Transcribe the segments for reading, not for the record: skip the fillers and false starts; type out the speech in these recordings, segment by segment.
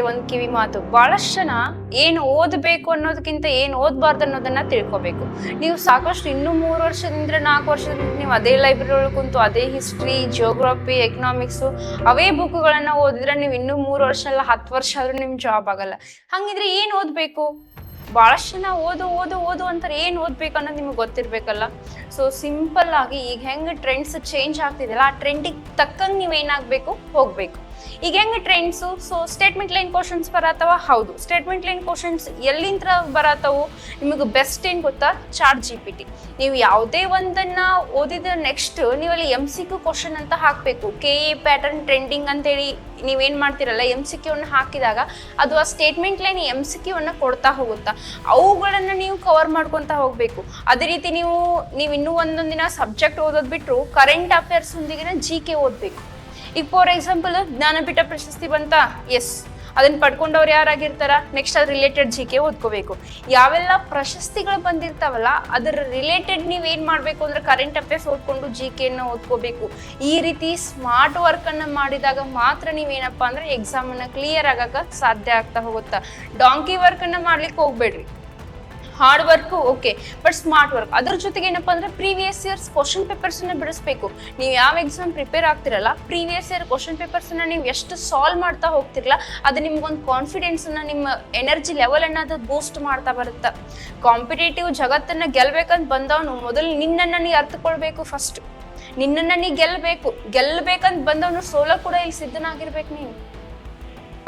ಒಂದ್ ಕಿವಿ ಮಾತು, ಬಹಳಷ್ಟು ಜನ ಏನ್ ಓದ್ಬೇಕು ಅನ್ನೋದಕ್ಕಿಂತ ಏನ್ ಓದ್ಬಾರ್ದು ಅನ್ನೋದನ್ನ ತಿಳ್ಕೊಬೇಕು. ನೀವು ಸಾಕಷ್ಟು ಇನ್ನೂ 3 ವರ್ಷದಿಂದ 4 ವರ್ಷದಿಂದ ನೀವು ಅದೇ ಲೈಬ್ರರಿ ಒಳಗೆ ಕುಂತು ಅದೇ ಹಿಸ್ಟ್ರಿ, ಜಿಯೋಗ್ರಫಿ, ಎಕನಾಮಿಕ್ಸ್ ಅವೇ ಬುಕ್ಗಳನ್ನ ಓದಿದ್ರೆ ನೀವು ಇನ್ನೂ 3 ವರ್ಷ ಅಲ್ಲ 10 ವರ್ಷ ಆದ್ರೂ ನಿಮ್ ಜಾಬ್ ಆಗಲ್ಲ. ಹಂಗಿದ್ರೆ ಏನ್ ಓದ್ಬೇಕು? ಬಹಳಷ್ಟು ಜನ ಓದು ಓದು ಓದು ಅಂತಾರೆ. ಏನ್ ಓದ್ಬೇಕು ಅನ್ನೋದು ನಿಮ್ಗೆ ಗೊತ್ತಿರ್ಬೇಕಲ್ಲ. ಸೊ ಸಿಂಪಲ್ ಆಗಿ ಈಗ ಹೆಂಗ್ ಟ್ರೆಂಡ್ಸ್ ಚೇಂಜ್ ಆಗ್ತಿದೆಯಲ್ಲ, ಆ ಟ್ರೆಂಡಿಗೆ ತಕ್ಕಂಗೆ ನೀವೇನಾಗಬೇಕು ಹೋಗ್ಬೇಕು. ಈಗ ಹೆಂಗ್ trends, so statement line questions ಬರತ್ತವ. ಹೌದು, ಸ್ಟೇಟ್ಮೆಂಟ್ ಲೈನ್ ಕ್ವಶನ್ಸ್ ಎಲ್ಲಿಂದ ಬರತ್ತವು? ನಿಮಗೆ ಬೆಸ್ಟ್ ಏನ್ ಗೊತ್ತಾ? Chat GPT. ನೀವು ಯಾವುದೇ ಒಂದನ್ನ ಓದಿದ ನೆಕ್ಸ್ಟ್ ನೀವಲ್ಲಿ MCQ ಕ್ವಶನ್ ಅಂತ ಹಾಕಬೇಕು. KA ಪ್ಯಾಟರ್ನ್ ಟ್ರೆಂಡಿಂಗ್ ಅಂತೇಳಿ ನೀವೇನ್ ಮಾಡ್ತಿರಲ್ಲ, MCQ ಅನ್ನು ಹಾಕಿದಾಗ ಅದು ಆ ಸ್ಟೇಟ್ಮೆಂಟ್ ಲೈನ್ MCQ ಅನ್ನ ಕೊಡ್ತಾ ಹೋಗುತ್ತಾ, ಅವುಗಳನ್ನ ನೀವು ಕವರ್ ಮಾಡ್ಕೊಂತ ಹೋಗ್ಬೇಕು. ಅದೇ ರೀತಿ ನೀವು ಇನ್ನೂ ಒಂದೊಂದಿನ ಸಬ್ಜೆಕ್ಟ್ ಓದೋದ್ ಬಿಟ್ರು ಕರೆಂಟ್ ಅಫೇರ್ಸ್ ಒಂದಿಗಿನ GK ಓದ್ಬೇಕು. ಈಗ ಫಾರ್ ಎಕ್ಸಾಂಪಲ್ ಜ್ಞಾನಪೀಠ ಪ್ರಶಸ್ತಿ ಬಂತ, ಎಸ್, ಅದನ್ನ ಪಡ್ಕೊಂಡವ್ರು ಯಾರಾಗಿರ್ತಾರ, ನೆಕ್ಸ್ಟ್ ಅದ್ರ ರಿಲೇಟೆಡ್ GK ಓದ್ಕೋಬೇಕು. ಯಾವೆಲ್ಲ ಪ್ರಶಸ್ತಿಗಳು ಬಂದಿರ್ತಾವಲ್ಲ ಅದರ ರಿಲೇಟೆಡ್ ನೀವೇನ್ ಮಾಡ್ಬೇಕು ಅಂದ್ರೆ ಕರೆಂಟ್ ಅಫೇರ್ಸ್ ಓದ್ಕೊಂಡು GK ಅನ್ನ ಓದ್ಕೋಬೇಕು. ಈ ರೀತಿ ಸ್ಮಾರ್ಟ್ ವರ್ಕ್ ಅನ್ನ ಮಾಡಿದಾಗ ಮಾತ್ರ ನೀವೇನಪ್ಪಾ ಅಂದ್ರೆ ಎಕ್ಸಾಮ್ ಅನ್ನ ಕ್ಲಿಯರ್ ಆಗಕ ಸಾಧ್ಯ ಆಗ್ತಾ ಹೋಗುತ್ತಾ. ಡಾಂಕಿ ವರ್ಕ್ ಅನ್ನ ಮಾಡ್ಲಿಕ್ಕೆ ಹೋಗ್ಬೇಡ್ರಿ. Hard work okay, but smart work. ಅದ್ರ ಜೊತೆಗೆ ಏನಪ್ಪಾ ಅಂದ್ರೆ ಪ್ರೀವಿಯಸ್ ಇಯರ್ಸ್ ಕ್ವಶನ್ ಪೇಪರ್ಸ್ ಅನ್ನ ಬಿಡಿಸ್ಬೇಕು. ನೀವು ಯಾವ ಎಕ್ಸಾಮ್ ಪ್ರಿಪೇರ್ ಆಗ್ತಿರಲ್ಲ, ಪ್ರೀವಿಯಸ್ ಇಯರ್ ಕ್ವಶನ್ ಪೇಪರ್ಸ್ ಅನ್ನ ನೀವು ಎಷ್ಟು ಸಾಲ್ವ್ ಮಾಡ್ತಾ ಹೋಗ್ತಿರಲ್ಲ, ಅದು ನಿಮ್ಗೊಂದು ಕಾನ್ಫಿಡೆನ್ಸ್ ಅನ್ನ, ನಿಮ್ಮ ಎನರ್ಜಿ ಲೆವೆಲ್ ಅನ್ನ ಅದು ಬೂಸ್ಟ್ ಮಾಡ್ತಾ ಬರುತ್ತೆ. ಕಾಂಪಿಟೇಟಿವ್ ಜಗತ್ತನ್ನ ಗೆಲ್ಬೇಕಂತ ಬಂದವನು ಮೊದಲು ನಿನ್ನನ್ನ ನೀ ಅರ್ಥಕೊಳ್ಬೇಕು. ಫಸ್ಟ್ ನಿನ್ನನ್ನ ನೀ ಗೆಲ್ಬೇಕಂತ ಬಂದವನು ಸೋಲ ಕೂಡ ಇಲ್ಲಿ ಸಿದ್ಧನಾಗಿರ್ಬೇಕು ನೀನು,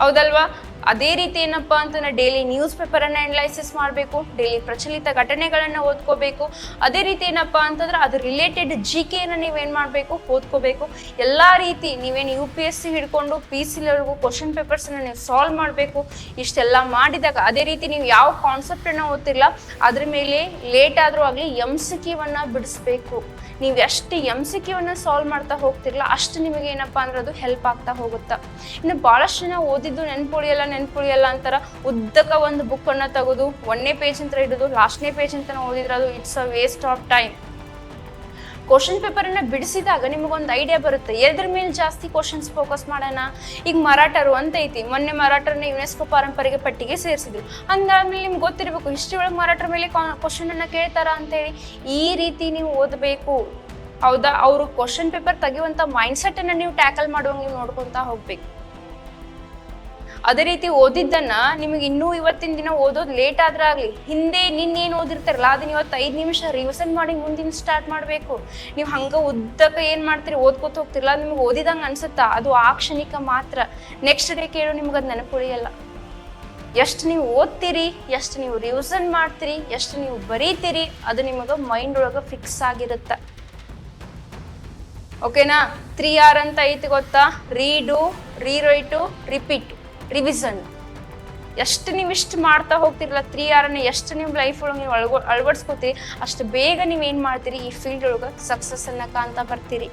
ಹೌದಲ್ವಾ? ಅದೇ ರೀತಿ ಏನಪ್ಪಾ ಅಂತಂದ್ರೆ ಡೈಲಿ ನ್ಯೂಸ್ ಪೇಪರ್ ಅನ್ನ ಅನಲೈಸಿಸ್ ಮಾಡಬೇಕು, ಡೈಲಿ ಪ್ರಚಲಿತ ಘಟನೆಗಳನ್ನ ಓದ್ಕೋಬೇಕು. ಅದೇ ರೀತಿ ಏನಪ್ಪಾ ಅಂತಂದ್ರೆ ಅದ್ರ ರಿಲೇಟೆಡ್ GK ಅನ್ನ ನೀವೇನ್ ಮಾಡ್ಬೇಕು, ಓದ್ಕೋಬೇಕು. ಎಲ್ಲಾ ರೀತಿ ನೀವೇನು UPSC ಹಿಡ್ಕೊಂಡು PC ವರೆಗೂ ಕ್ವಶನ್ ಪೇಪರ್ಸ್ ಅನ್ನ ನೀವು ಸಾಲ್ವ್ ಮಾಡಬೇಕು. ಇಷ್ಟೆಲ್ಲ ಮಾಡಿದಾಗ ಅದೇ ರೀತಿ ನೀವು ಯಾವ ಕಾನ್ಸೆಪ್ಟ್ ಅನ್ನ ಓದ್ತಿರಲ್ಲ ಅದ್ರ ಮೇಲೆ ಲೇಟ್ ಆದ್ರೂ ಆಗ್ಲಿ MCQ ಅನ್ನ ಬಿಡಿಸ್ಬೇಕು. ನೀವು ಎಷ್ಟು MCQ ಅನ್ನ ಸಾಲ್ವ್ ಮಾಡ್ತಾ ಹೋಗ್ತಿರಲ್ಲ ಅಷ್ಟು ನಿಮಗೆ ಏನಪ್ಪಾ ಅಂದ್ರೆ ಅದು ಹೆಲ್ಪ್ ಆಗ್ತಾ ಹೋಗುತ್ತಾ. ಇನ್ನು ಬಹಳಷ್ಟು ಜನ ಓದಿದ್ದು ನೆನ್ಪುಳಿಯಲ್ಲ ಅಂತಾರ. ಉದ್ದಕ ಒಂದು ಬುಕ್ ಅನ್ನ ತೆಗೆದು 1ನೇ ಪೇಜ್ ಅಂತ ಹಿಡಿದು ಲಾಸ್ಟ್ನೇ ಪೇಜ್ ಅಂತ ಓದಿದ್ರೆ ಅದು it's a waste of time. Question paper ಅನ್ನ ಬಿಡಿಸಿದಾಗ ನಿಮಗೊಂದು ಐಡಿಯಾ ಬರುತ್ತೆ, ಎದ್ರ ಮೇಲೆ ಜಾಸ್ತಿ ಕ್ವಶನ್ಸ್ ಫೋಕಸ್ ಮಾಡೋಣ. ಈಗ ಮರಾಠರು ಅಂತ ಐತಿ, ಮೊನ್ನೆ ಮರಾಠರನ್ನ UNESCO ಪಾರಂಪರಿಕ ಪಟ್ಟಿಗೆ ಸೇರಿಸಿದ್ರು. ಹಂಗಾದ್ಮೇಲೆ ನಿಮ್ಗೆ ಗೊತ್ತಿರಬೇಕು ಹಿಸ್ಟ್ರಿ ಒಳಗೆ ಮರಾಠರ ಮೇಲೆ ಕ್ವಶನ್ ಅನ್ನ ಕೇಳ್ತಾರ ಅಂತೇಳಿ. ಈ ರೀತಿ ನೀವು ಓದಬೇಕು, ಹೌದಾ? ಅವರು ಕ್ವಶನ್ ಪೇಪರ್ ತೆಗೆಯುವಂತ ಮೈಂಡ್ ಸೆಟ್ ಅನ್ನ ನೀವು ಟ್ಯಾಕಲ್ ಮಾಡುವಂಗೆ ನೀವು ನೋಡ್ಕೊಂತ ಹೋಗ್ಬೇಕು. ಅದೇ ರೀತಿ ಓದಿದ್ದನ್ನ ನಿಮಗೆ ಇನ್ನೂ ಇವತ್ತಿನ ದಿನ ಓದೋದು ಲೇಟ್ ಆದ್ರೆ ಆಗ್ಲಿ, ಹಿಂದೆ ನಿನ್ನೇನು ಓದಿರ್ತಾರಲ್ಲ ಅದನ್ನ ಇವತ್ತು 5 ನಿಮಿಷ ರಿವಿಷನ್ ಮಾಡಿ ಮುಂದಿನ ಸ್ಟಾರ್ಟ್ ಮಾಡಬೇಕು. ನೀವು ಹಂಗ ಉದ್ದಕ ಏನ್ ಮಾಡ್ತೀರಿ, ಓದ್ಕೋತ ಹೋಗ್ತಿರಲ್ಲ, ನಿಮ್ಗೆ ಓದಿದಂಗ ಅನ್ಸುತ್ತಾ, ಅದು ಆ ಕ್ಷಣಿಕ ಮಾತ್ರ. ನೆಕ್ಸ್ಟ್ ಡೇ ಕೇಳು ನಿಮ್ಗೆ ಅದು ನೆನಪುಳಿಯಲ್ಲ. ಎಷ್ಟು ನೀವು ಓದ್ತೀರಿ, ಎಷ್ಟು ನೀವು ರಿವಿಷನ್ ಮಾಡ್ತೀರಿ, ಎಷ್ಟು ನೀವು ಬರೀತೀರಿ, ಅದು ನಿಮಗೆ ಮೈಂಡ್ ಒಳಗೆ ಫಿಕ್ಸ್ ಆಗಿರುತ್ತ. ಓಕೆನಾ? 3R ಅಂತ ಐತಿ ಗೊತ್ತಾ? Read, rewrite, repeat, revision. ಎಷ್ಟು ನೀವು ಇಷ್ಟು ಮಾಡ್ತಾ ಹೋಗ್ತಿರಲ್ಲ 3R ಅನ್ನ, ಎಷ್ಟು ನಿಮ್ಮ ಲೈಫ್ ಒಳಗೆ ನೀವು ಅಳವಡಿಸ್ಕೋತೀರಿ, ಅಷ್ಟು ಬೇಗ ನೀವೇನು ಮಾಡ್ತೀರಿ, ಈ ಫೀಲ್ಡ್ ಒಳಗೆ ಸಕ್ಸಸ್ ಅನ್ನ ಕಾಣ್ತಾ ಬರ್ತೀರಿ.